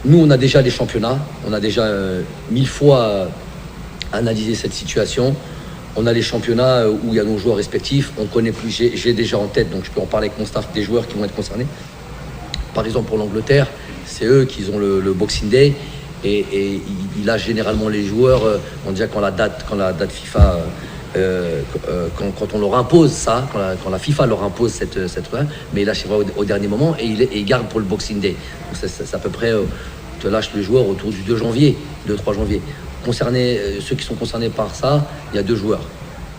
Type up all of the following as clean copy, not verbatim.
Nous, on a déjà les championnats, on a déjà 1000 fois analysé cette situation. On a les championnats où il y a nos joueurs respectifs, on connaît plus, j'ai déjà en tête, donc je peux en parler avec mon staff des joueurs qui vont être concernés. Par exemple, pour l'Angleterre, c'est eux qui ont le Boxing Day et il a généralement les joueurs, on dirait quand la date FIFA, quand on leur impose ça, quand la FIFA leur impose cette mais il lâche au dernier moment et il garde pour le Boxing Day. Donc c'est à peu près, te lâche les joueurs autour du 2-3 janvier. Ceux qui sont concernés par ça, il y a 2 joueurs.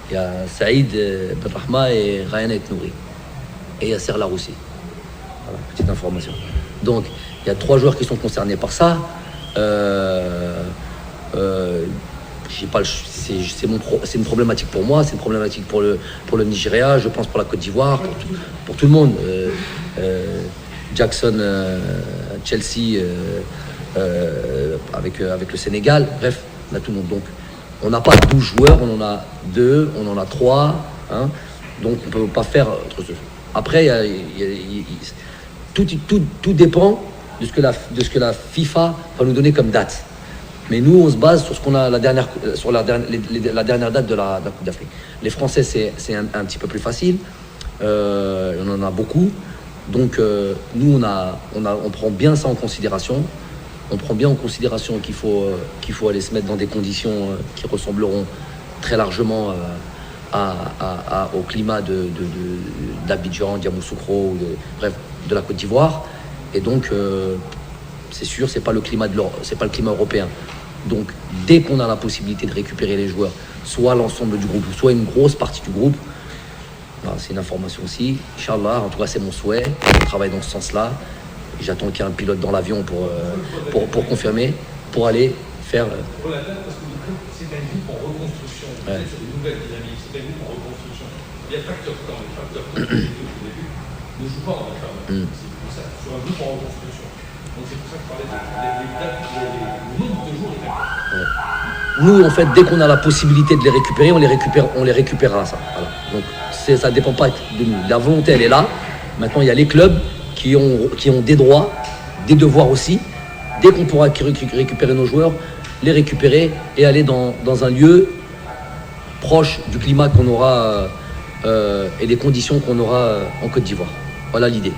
Il y a Saïd Benrahma et Ryan Aït-Nouri. Et Yasser Laroussi. Voilà, petite information. Donc, il y a 3 joueurs qui sont concernés par ça. C'est une problématique pour moi, c'est une problématique pour le Nigeria, je pense pour la Côte d'Ivoire, pour tout le monde. Jackson, Chelsea, avec le Sénégal, bref, on a tout le monde. Donc, on n'a pas 12 joueurs, on en a 2, on en a 3, hein, donc on ne peut pas faire autre chose. Après, tout dépend de ce que la FIFA va nous donner comme date. Mais nous, on se base sur ce qu'on a la dernière date de la Coupe d'Afrique. Les Français, c'est un petit peu plus facile. On en a beaucoup. Donc, nous, on prend bien ça en considération. On prend bien en considération qu'il faut aller se mettre dans des conditions qui ressembleront très largement au climat d'Abidjan, d'Yamoussoukro, bref, de la Côte d'Ivoire. Et donc, c'est sûr, c'est pas le climat européen. Donc, dès qu'on a la possibilité de récupérer les joueurs, soit l'ensemble du groupe, soit une grosse partie du groupe, c'est une information aussi. Inch'Allah, en tout cas, c'est mon souhait. On travaille dans ce sens-là. J'attends qu'il y ait un pilote dans l'avion pour confirmer, pour aller faire. Pour la date, parce que c'est un groupe en reconstruction. Ouais. C'est une nouvelle dynamique, c'est un groupe en reconstruction. Il y a facteur temps, les facteurs temps au début ne jouent pas en interne. C'est pour ça, sur un groupe en reconstruction. Donc c'est pour ça que je parlais des dates, le nombre de jours est d'accord. Ouais. Nous, en fait, dès qu'on a la possibilité de les récupérer, on les récupérera, ça. Voilà. Donc ça ne dépend pas de nous. La volonté, elle est là. Maintenant, il y a les clubs qui ont des droits, des devoirs aussi. Dès qu'on pourra récupérer nos joueurs, les récupérer et aller dans un lieu proche du climat qu'on aura et des conditions qu'on aura en Côte d'Ivoire. Voilà l'idée.